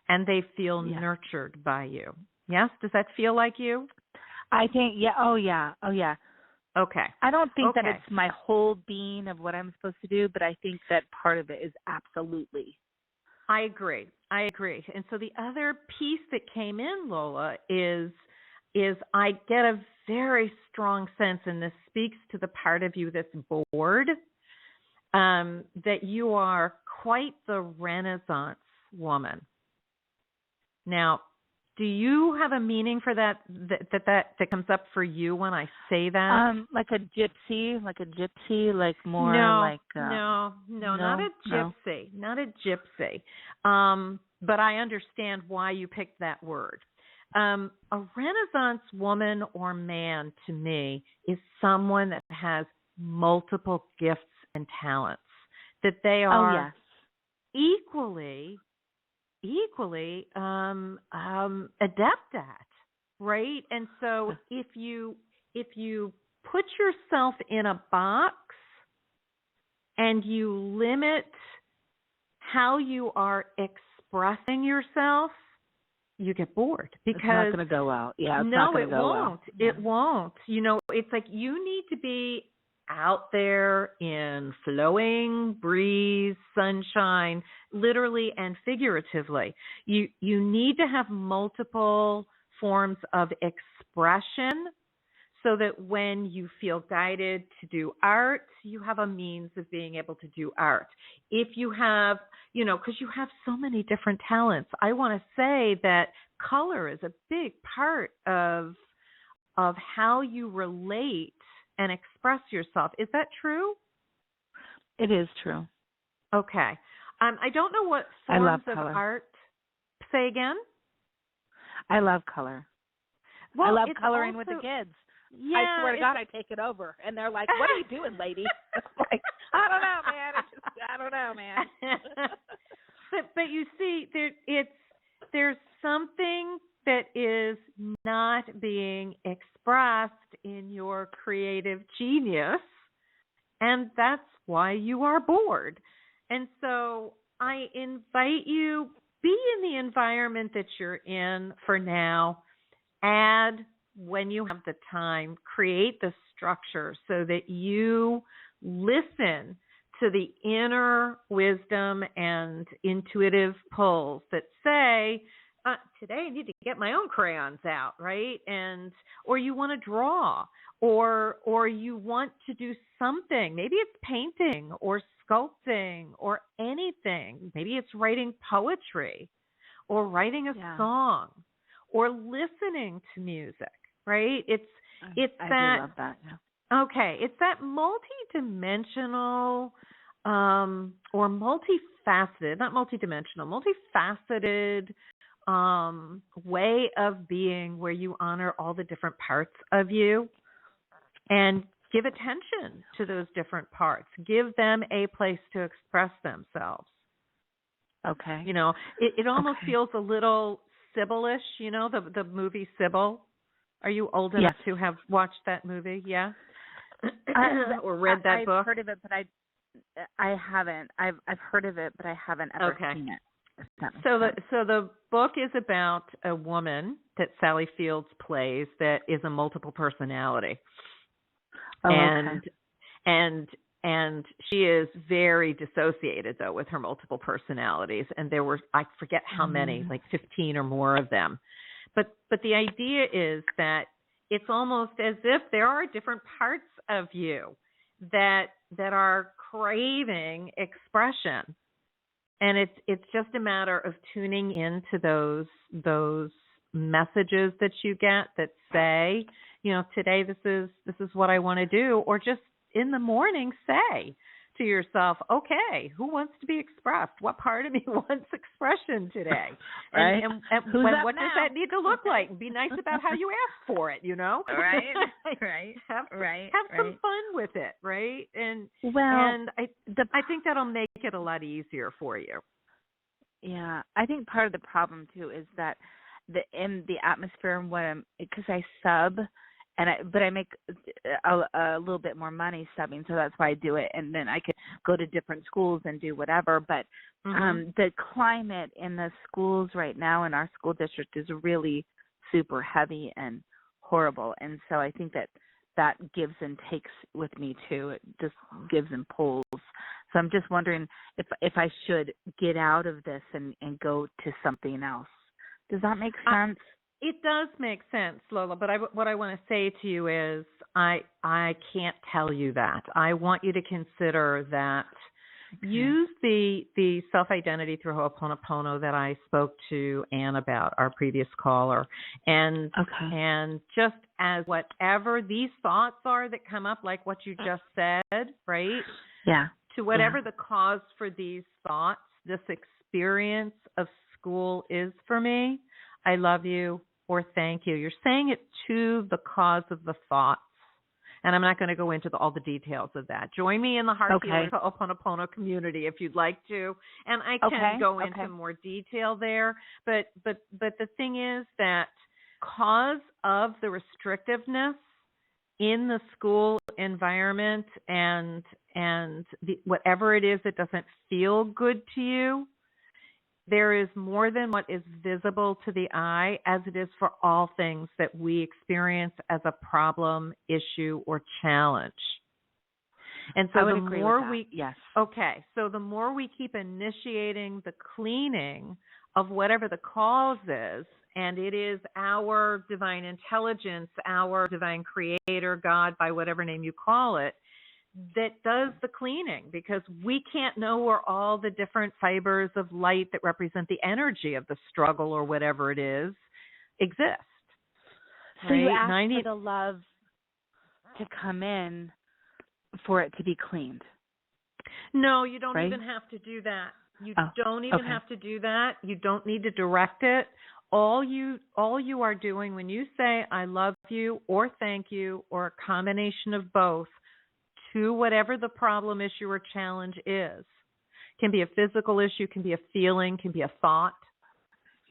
And they feel nurtured by you. Yes? Does that feel like you? I think, Oh, yeah. Okay. I don't think that it's my whole being of what I'm supposed to do, but I think that part of it is absolutely. I agree. And so the other piece that came in, Lola, is I get a very strong sense, and this speaks to the part of you that's bored, that you are quite the Renaissance woman. Now, do you have a meaning for that comes up for you when I say that? Like a gypsy, like more like no, not a gypsy, not a gypsy. But I understand why you picked that word. A Renaissance woman or man to me is someone that has multiple gifts and talents, that they are equally adept at, right? And so if you put yourself in a box and you limit how you are expressing yourself, you get bored, because it's not going to go out. Yeah, It won't. You know, it's like you need to be out there in flowing breeze, sunshine, literally and figuratively. You need to have multiple forms of expression so that when you feel guided to do art, you have a means of being able to do art. If you have, because you have so many different talents, I want to say that color is a big part of how you relate and express yourself. Is that true? It is true. Okay. I don't know what forms of art. Say again? I love color. Well, I love coloring with the kids. Yeah, I swear to God, I take it over. And they're like, what are you doing, lady? I'm like, I don't know, man. But you see, there's something that is not being expressed in your creative genius, and that's why you are bored. And so I invite you, be in the environment that you're in for now. Add, when you have the time, create the structure so that you listen to the inner wisdom and intuitive pulls that say, today I need to get my own crayons out, right? Or you want to draw, or you want to do something. Maybe it's painting or sculpting or anything. Maybe it's writing poetry or writing a song or listening to music, right? I do love that. Yeah. Okay, it's that multidimensional or multifaceted, not multidimensional, multifaceted way of being where you honor all the different parts of you and give attention to those different parts. Give them a place to express themselves. Okay. You know, it almost feels a little Sybil-ish, you know, the movie Sybil. Are you old enough to have watched that movie? Yeah. Or read that book? I've heard of it, but I haven't. I've heard of it, but I haven't ever seen it. So the book is about a woman that Sally Fields plays that is a multiple personality. And she is very dissociated, though, with her multiple personalities. And there were, I forget how many, like 15 or more of them. But the idea is that it's almost as if there are different parts of you that are craving expression. And it's just a matter of tuning into those messages that you get that say, you know, today this is what I want to do, or just in the morning say to yourself, okay, who wants to be expressed? What part of me wants expression today? Right. And what does that need to look like? Be nice about how you ask for it, you know? Right. Right. Have some fun with it, right? And I think that'll make it a lot easier for you. Yeah, I think part of the problem too is that in the atmosphere and because I sub. But I make a little bit more money subbing, so that's why I do it. And then I could go to different schools and do whatever. But the climate in the schools right now in our school district is really super heavy and horrible. And so I think that gives and takes with me too. It just gives and pulls. So I'm just wondering if I should get out of this and go to something else. Does that make sense? It does make sense, Lola, but what I want to say to you is I can't tell you that. I want you to consider that. Use the self-identity through Ho'oponopono that I spoke to Anne about, our previous caller, and just as whatever these thoughts are that come up, like what you just said, right? Yeah. To whatever the cause for these thoughts, this experience of school is for me, I love you, or thank you. You're saying it to the cause of the thoughts. And I'm not going to go into all the details of that. Join me in the Heart Healer Ho'oponopono community if you'd like to. And I can go into more detail there. But the thing is that cause of the restrictiveness in the school environment and whatever it is that doesn't feel good to you, there is more than what is visible to the eye, as it is for all things that we experience as a problem, issue, or challenge. And so the more we keep initiating the cleaning of whatever the cause is, and it is our divine intelligence, our divine creator, God, by whatever name you call it, that does the cleaning, because we can't know where all the different fibers of light that represent the energy of the struggle or whatever it is exist. So you ask for the love to come in for it to be cleaned? No, you don't even have to do that. You don't even have to do that. You don't need to direct it. All you are doing when you say I love you or thank you or a combination of both to whatever the problem, issue, or challenge is. Can be a physical issue, can be a feeling, can be a thought,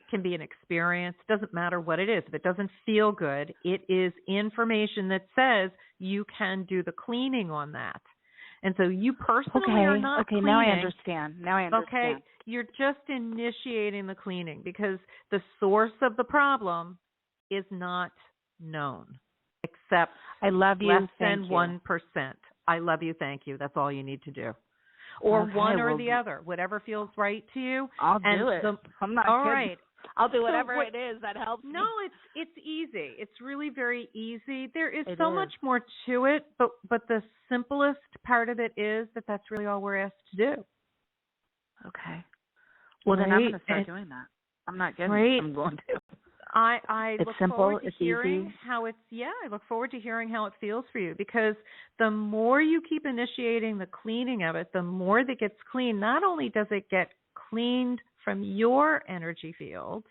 can be an experience. Doesn't matter what it is. If it doesn't feel good, it is information that says you can do the cleaning on that. And so you personally are not cleaning. Now I understand. Okay, you're just initiating the cleaning because the source of the problem is not known, except I love you. less than 1% I love you, thank you. That's all you need to do. Or one or the other, whatever feels right to you. I'll do it. I'm not all kidding. Right. I'll do whatever it is that helps me. No, it's easy. It's really very easy. There is so much more to it, but the simplest part of it is that that's really all we're asked to do. Okay. Well, then I'm going to start doing that. I'm not kidding. Right. I'm going to. I it's look simple, forward to it's hearing easy. how it's I look forward to hearing how it feels for you, because the more you keep initiating the cleaning of it, the more that gets clean. Not only does it get cleaned from your energy field,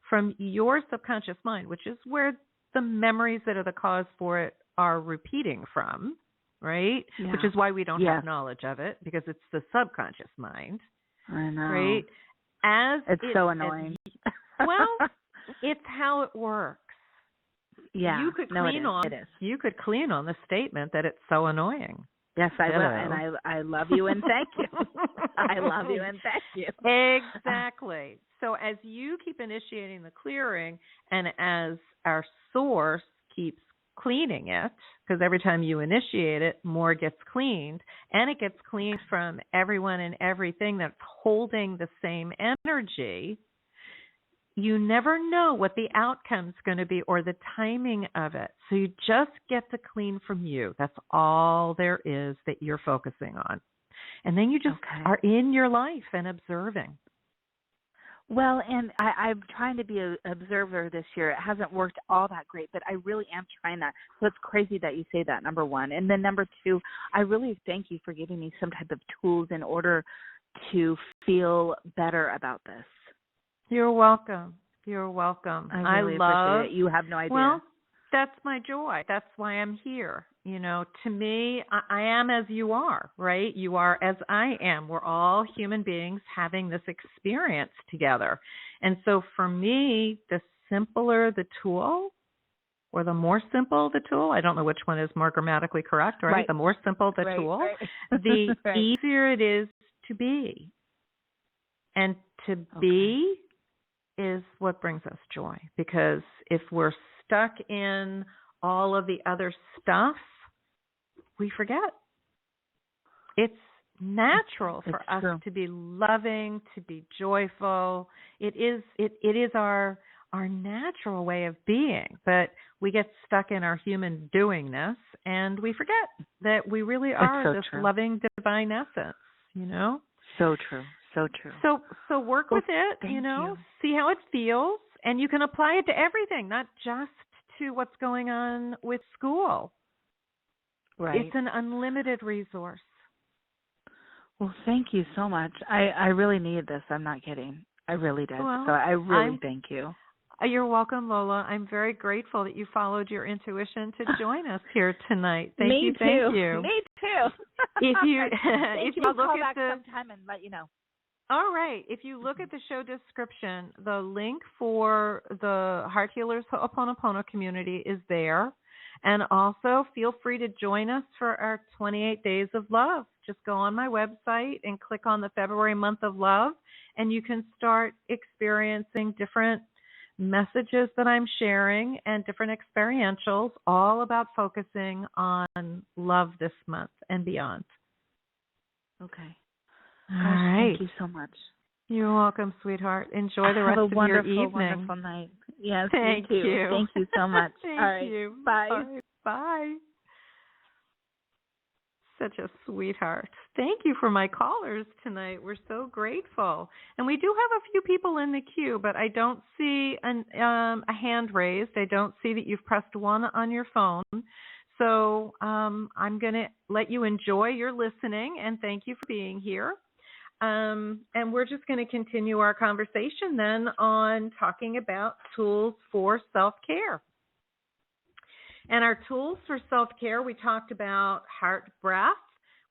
from your subconscious mind, which is where the memories that are the cause for it are repeating from, right? Yeah. Which is why we don't have knowledge of it, because it's the subconscious mind. I know. Right? It's so annoying. Well, it's how it works. Yeah. You could clean You could clean on the statement that it's so annoying. Yes, I will, and I love you and thank you. I love you and thank you. Exactly. So as you keep initiating the clearing, and as our source keeps cleaning it, because every time you initiate it, more gets cleaned, and it gets cleaned from everyone and everything that's holding the same energy, you never know what the outcome's going to be or the timing of it. So you just get to clean from you. That's all there is that you're focusing on. And then you just are in your life and observing. Well, and I'm trying to be an observer this year. It hasn't worked all that great, but I really am trying that. So it's crazy that you say that, number one. And then number two, I really thank you for giving me some type of tools in order to feel better about this. You're welcome. You're welcome. I really appreciate it. You have no idea. Well, that's my joy. That's why I'm here. You know, to me, I am as you are, right? You are as I am. We're all human beings having this experience together. And so for me, the simpler the tool, or the more simple the tool, I don't know which one is more grammatically correct, right? The more simple the tool, the easier it is to be. And to be is what brings us joy, because if we're stuck in all of the other stuff, we forget. It's natural for us to be loving, to be joyful. It is our natural way of being, but we get stuck in our human doingness, and we forget that we really are this loving divine essence, you know? So true. So true. So work with it, see how it feels, and you can apply it to everything, not just to what's going on with school. Right. It's an unlimited resource. Well, thank you so much. I really needed this. I'm not kidding. I really did. Well, so I really thank you. You're welcome, Lola. I'm very grateful that you followed your intuition to join us here tonight. Thank you. Me too. If you I'll look call at back sometime and let you know. All right. If you look at the show description, the link for the Heart Healers Ho'oponopono community is there. And also feel free to join us for our 28 Days of Love. Just go on my website and click on the February month of love, and you can start experiencing different messages that I'm sharing and different experientials, all about focusing on love this month and beyond. Okay. All right. Thank you so much. You're welcome, sweetheart. Enjoy the rest of your evening. Have a wonderful night. Yes, thank you. Thank you so much. Thank All right. you. Bye. All right. Bye. Such a sweetheart. Thank you for my callers tonight. We're so grateful. And we do have a few people in the queue, but I don't see a hand raised. I don't see that you've pressed 1 on your phone. So I'm going to let you enjoy your listening, and thank you for being here. And we're just going to continue our conversation then on talking about tools for self-care. And our tools for self-care, we talked about heart breath.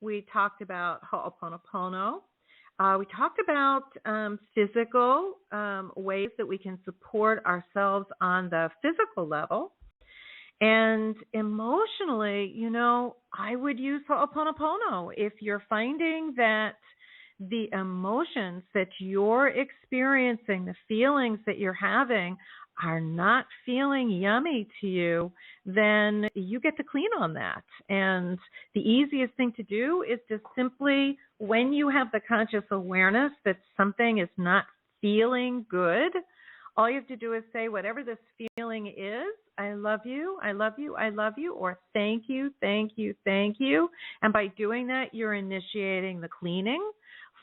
We talked about Ho'oponopono. We talked about physical ways that we can support ourselves on the physical level. And emotionally, I would use Ho'oponopono. If you're finding that the emotions that you're experiencing, the feelings that you're having, are not feeling yummy to you, then you get to clean on that. And the easiest thing to do is to simply, when you have the conscious awareness that something is not feeling good, all you have to do is say, whatever this feeling is, I love you, I love you, I love you, or thank you, thank you, thank you. And by doing that, you're initiating the cleaning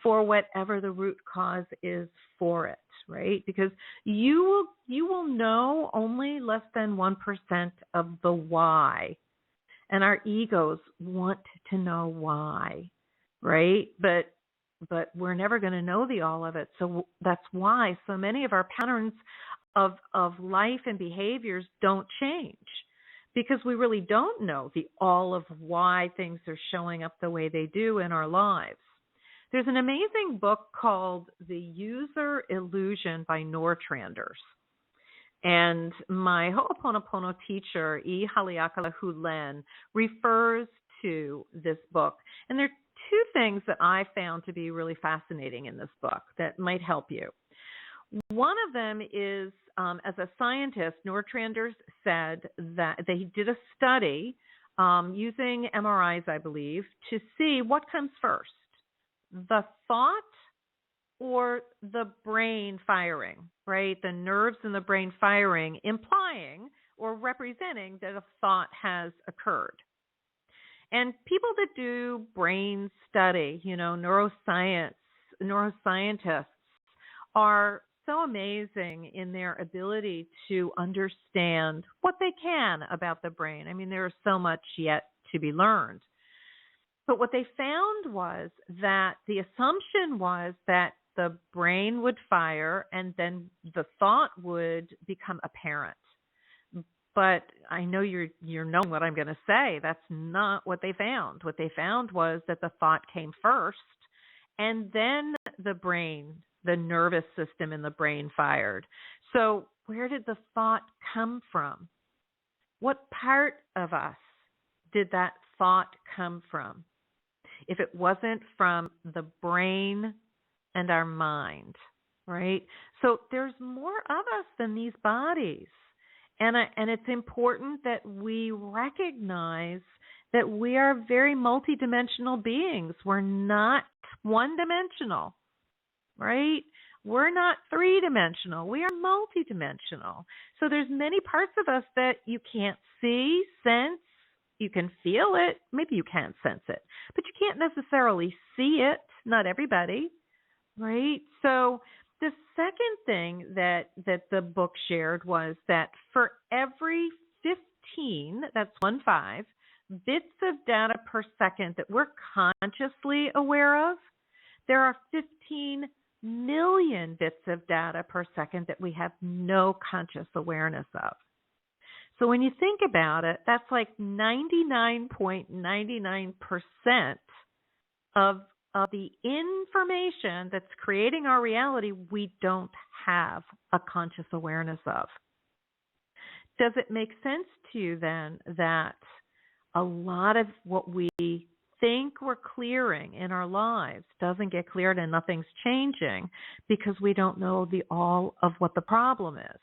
for whatever the root cause is for it, right? Because you will know only less than 1% of the why. And our egos want to know why, right? But we're never going to know the all of it. So that's why so many of our patterns of life and behaviors don't change, because we really don't know the all of why things are showing up the way they do in our lives. There's an amazing book called The User Illusion by Nortranders. And my Ho'oponopono teacher, E. Haleakala Hulen, refers to this book. And there are two things that I found to be really fascinating in this book that might help you. One of them is, as a scientist, Nortranders said that they did a study using MRIs, I believe, to see what comes first, the thought or the brain firing, right? The nerves in the brain firing, implying or representing that a thought has occurred. And people that do brain study, neuroscientists are so amazing in their ability to understand what they can about the brain. I mean, there is so much yet to be learned. But what they found was that the assumption was that the brain would fire and then the thought would become apparent. But I know you're knowing what I'm going to say. That's not what they found. What they found was that the thought came first, and then the brain, the nervous system in the brain fired. So where did the thought come from? What part of us did that thought come from? If it wasn't from the brain and our mind, right? So there's more of us than these bodies. And it's important that we recognize that we are very multidimensional beings. We're not one-dimensional, right? We're not three-dimensional. We are multidimensional. So there's many parts of us that you can't see, sense. You can feel it. Maybe you can't sense it, but you can't necessarily see it. Not everybody, right? So the second thing that the book shared was that for every 15, that's 15, bits of data per second that we're consciously aware of, there are 15 million bits of data per second that we have no conscious awareness of. So when you think about it, that's like 99.99% of the information that's creating our reality we don't have a conscious awareness of. Does it make sense to you then that a lot of what we think we're clearing in our lives doesn't get cleared and nothing's changing because we don't know the all of what the problem is?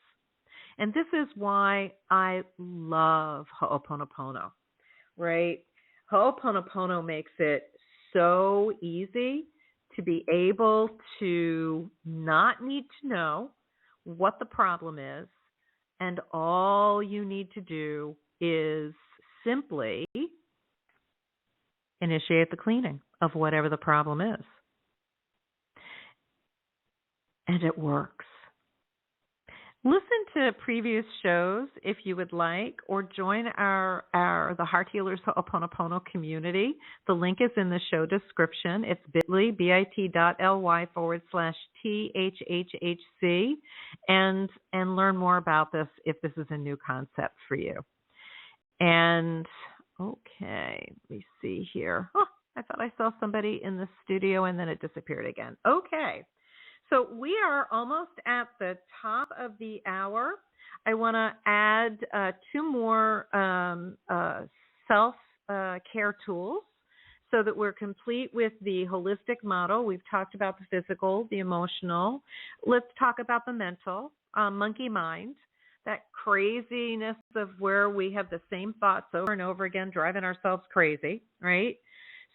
And this is why I love Ho'oponopono, right? Ho'oponopono makes it so easy to be able to not need to know what the problem is, and all you need to do is simply initiate the cleaning of whatever the problem is. And it works. Listen to previous shows if you would like, or join the Heart Healers Ho'oponopono community. The link is in the show description. It's bit.ly/THHHC, and learn more about this if this is a new concept for you. And okay, let me see here. Oh, I thought I saw somebody in the studio and then it disappeared again. Okay. So we are almost at the top of the hour. I want to add two more self-care tools so that we're complete with the holistic model. We've talked about the physical, the emotional. Let's talk about the mental, monkey mind. that craziness of where we have the same thoughts over and over again, driving ourselves crazy, right?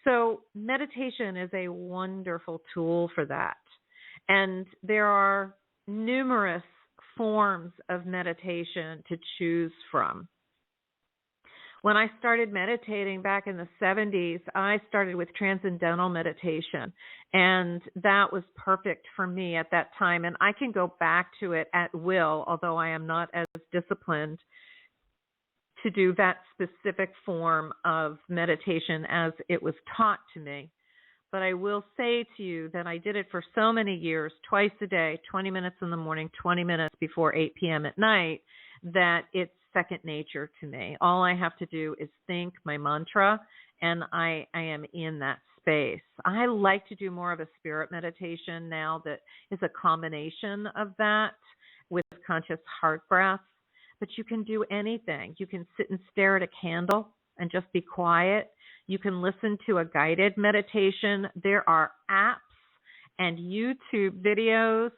So meditation is a wonderful tool for that. And there are numerous forms of meditation to choose from. When I started meditating back in the 70s, I started with Transcendental Meditation, and that was perfect for me at that time. And I can go back to it at will, although I am not as disciplined to do that specific form of meditation as it was taught to me. But I will say to you that I did it for so many years, twice a day, 20 minutes in the morning, 20 minutes before 8 p.m. at night, that it's second nature to me. All I have to do is think my mantra, and I am in that space. I like to do more of a spirit meditation now that is a combination of that with conscious heart breath. But you can do anything. You can sit and stare at a candle and just be quiet. You can listen to a guided meditation. There are apps and YouTube videos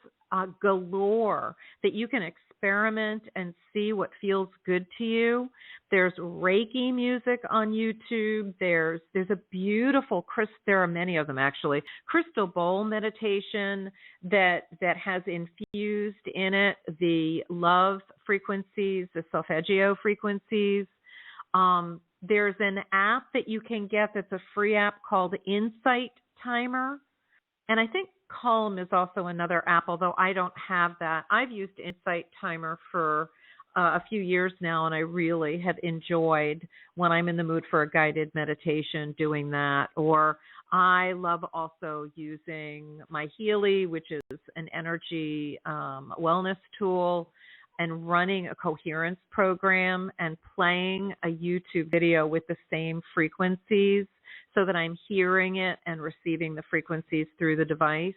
galore that you can experiment and see what feels good to you. There's Reiki music on YouTube. There's a beautiful, there are many of them actually, crystal bowl meditation that has infused in it the love frequencies, the solfeggio frequencies. There's an app that you can get that's a free app called Insight Timer. And I think Calm is also another app, although I don't have that. I've used Insight Timer for a few years now, and I really have enjoyed when I'm in the mood for a guided meditation doing that. Or I love also using my Healy, which is an energy wellness tool, and running a coherence program and playing a YouTube video with the same frequencies so that I'm hearing it and receiving the frequencies through the device.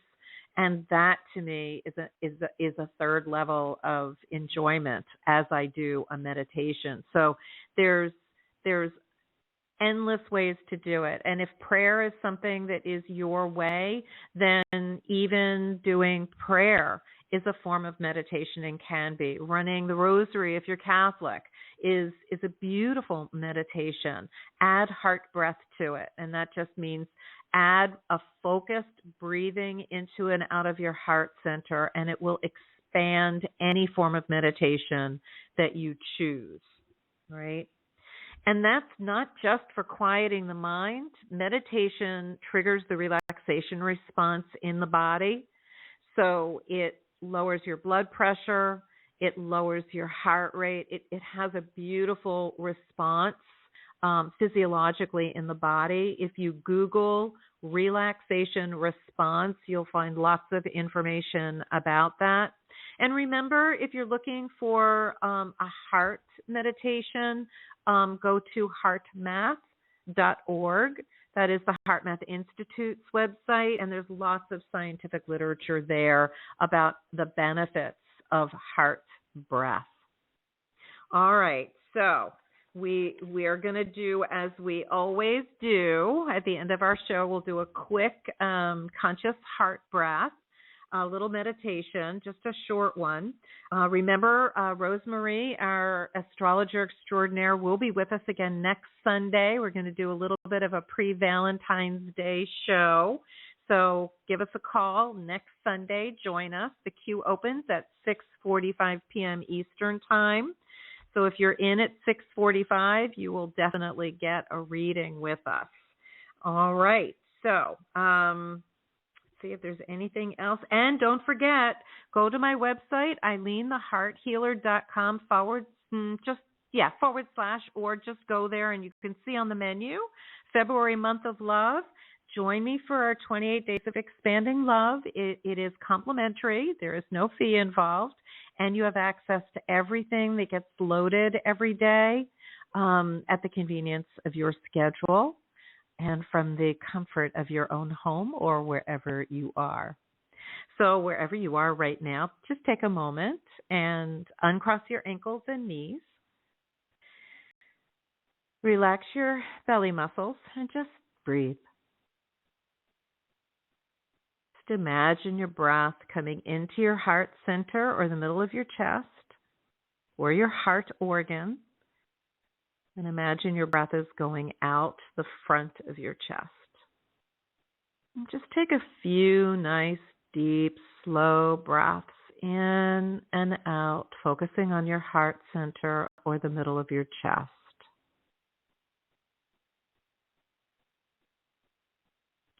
And that to me is a third level of enjoyment as I do a meditation. So there's endless ways to do it. And if prayer is something that is your way, then even doing prayer is a form of meditation and can be. Running the rosary, if you're Catholic, is a beautiful meditation. Add heart breath to it, and that just means add a focused breathing into and out of your heart center, and it will expand any form of meditation that you choose, right? And that's not just for quieting the mind. Meditation triggers the relaxation response in the body. So it lowers your blood pressure. It lowers your heart rate. It has a beautiful response physiologically in the body. If you Google relaxation response, you'll find lots of information about that. And remember, if you're looking for a heart meditation, go to heartmath.org. That is the HeartMath Institute's website, and there's lots of scientific literature there about the benefits of heart breath. All right, so we are going to do as we always do. At the end of our show, we'll do a quick conscious heart breath, a little meditation, just a short one. Remember, Rosemarie, our astrologer extraordinaire, will be with us again next Sunday. We're going to do a little bit of a pre-Valentine's Day show. So give us a call next Sunday. Join us. The queue opens at 6:45 p.m. Eastern Time. So if you're in at 6:45, you will definitely get a reading with us. All right. So see if there's anything else. And don't forget, go to my website, IleneTheHeartHealer.com / or just go there and you can see on the menu, February Month of Love. Join me for our 28 Days of Expanding Love. It is complimentary. There is no fee involved. And you have access to everything that gets loaded every day at the convenience of your schedule and from the comfort of your own home or wherever you are. So wherever you are right now, just take a moment and uncross your ankles and knees. Relax your belly muscles and just breathe. Just imagine your breath coming into your heart center or the middle of your chest or your heart organ. And imagine your breath is going out the front of your chest. And just take a few nice, deep, slow breaths in and out, focusing on your heart center or the middle of your chest.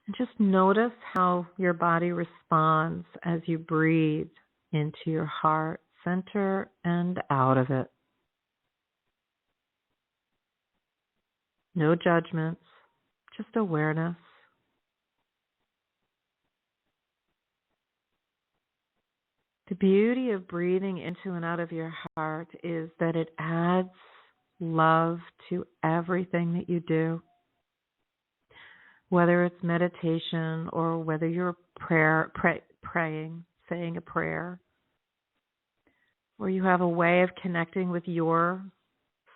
And just notice how your body responds as you breathe into your heart center and out of it. No judgments, just awareness. The beauty of breathing into and out of your heart is that it adds love to everything that you do. Whether it's meditation or whether you're praying, saying a prayer, or you have a way of connecting with your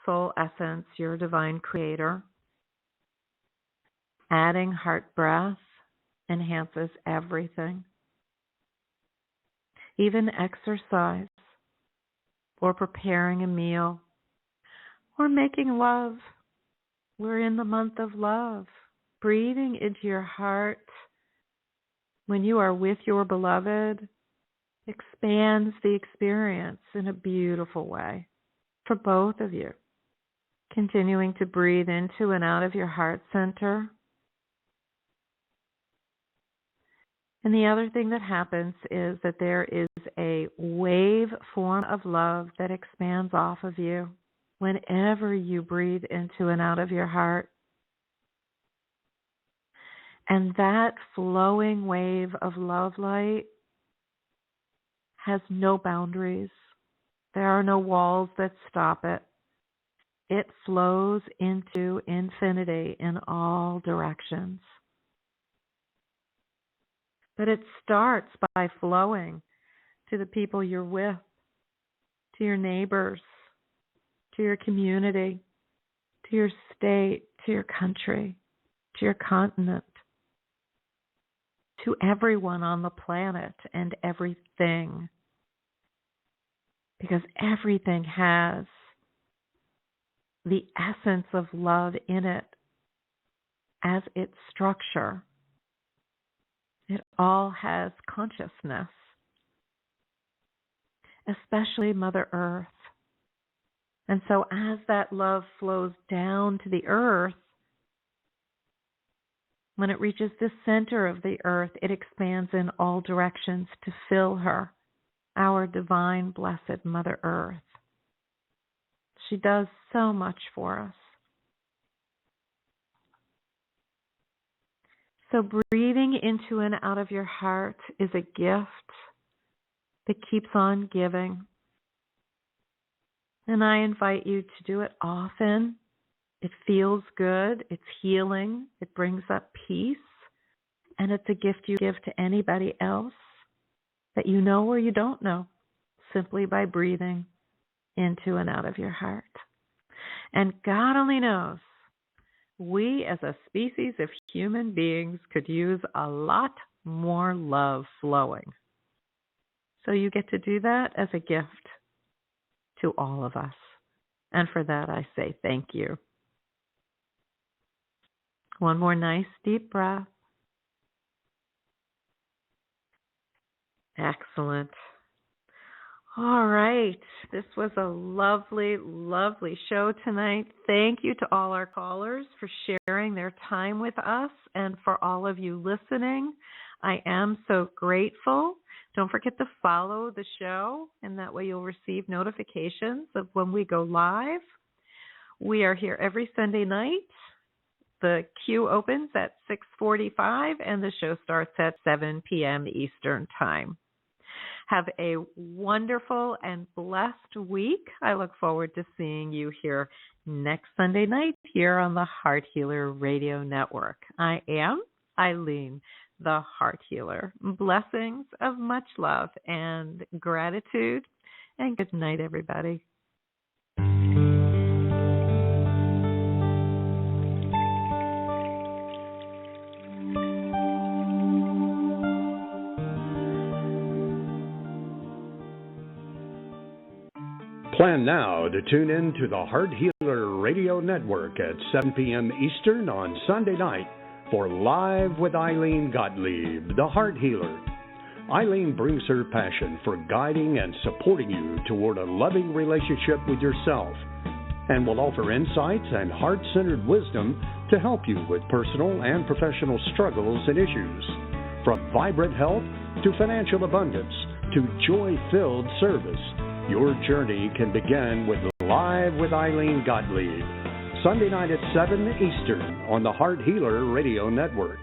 soul essence, your divine creator, adding heart breath enhances everything. Even exercise, or preparing a meal, or making love. We're in the month of love. Breathing into your heart when you are with your beloved expands the experience in a beautiful way for both of you. Continuing to breathe into and out of your heart center. And the other thing that happens is that there is a wave form of love that expands off of you whenever you breathe into and out of your heart. And that flowing wave of love light has no boundaries. There are no walls that stop it. It flows into infinity in all directions. But it starts by flowing to the people you're with, to your neighbors, to your community, to your state, to your country, to your continent, to everyone on the planet and everything. Because everything has the essence of love in it as its structure. It all has consciousness, especially Mother Earth. And so as that love flows down to the earth, when it reaches the center of the earth, it expands in all directions to fill her, our divine, blessed Mother Earth. She does so much for us. So breathing into and out of your heart is a gift that keeps on giving. And I invite you to do it often. It feels good. It's healing. It brings up peace. And it's a gift you give to anybody else that you know or you don't know, simply by breathing into and out of your heart. And God only knows, we as a species of human beings could use a lot more love flowing. So you get to do that as a gift to all of us. And for that I say thank you. One more nice deep breath. Excellent. All right. This was a lovely, lovely show tonight. Thank you to all our callers for sharing their time with us and for all of you listening. I am so grateful. Don't forget to follow the show, and that way you'll receive notifications of when we go live. We are here every Sunday night. The queue opens at 6:45 and the show starts at 7 p.m. Eastern Time. Have a wonderful and blessed week. I look forward to seeing you here next Sunday night here on the Heart Healer Radio Network. I am Ilene, the Heart Healer. Blessings of much love and gratitude, and good night, everybody. Plan now to tune in to the Heart Healer Radio Network at 7 p.m. Eastern on Sunday night for Live with Ilene Gottlieb, the Heart Healer. Ilene brings her passion for guiding and supporting you toward a loving relationship with yourself and will offer insights and heart-centered wisdom to help you with personal and professional struggles and issues. From vibrant health to financial abundance to joy-filled service, your journey can begin with Live with Ilene Gottlieb, Sunday night at 7 Eastern on the Heart Healer Radio Network.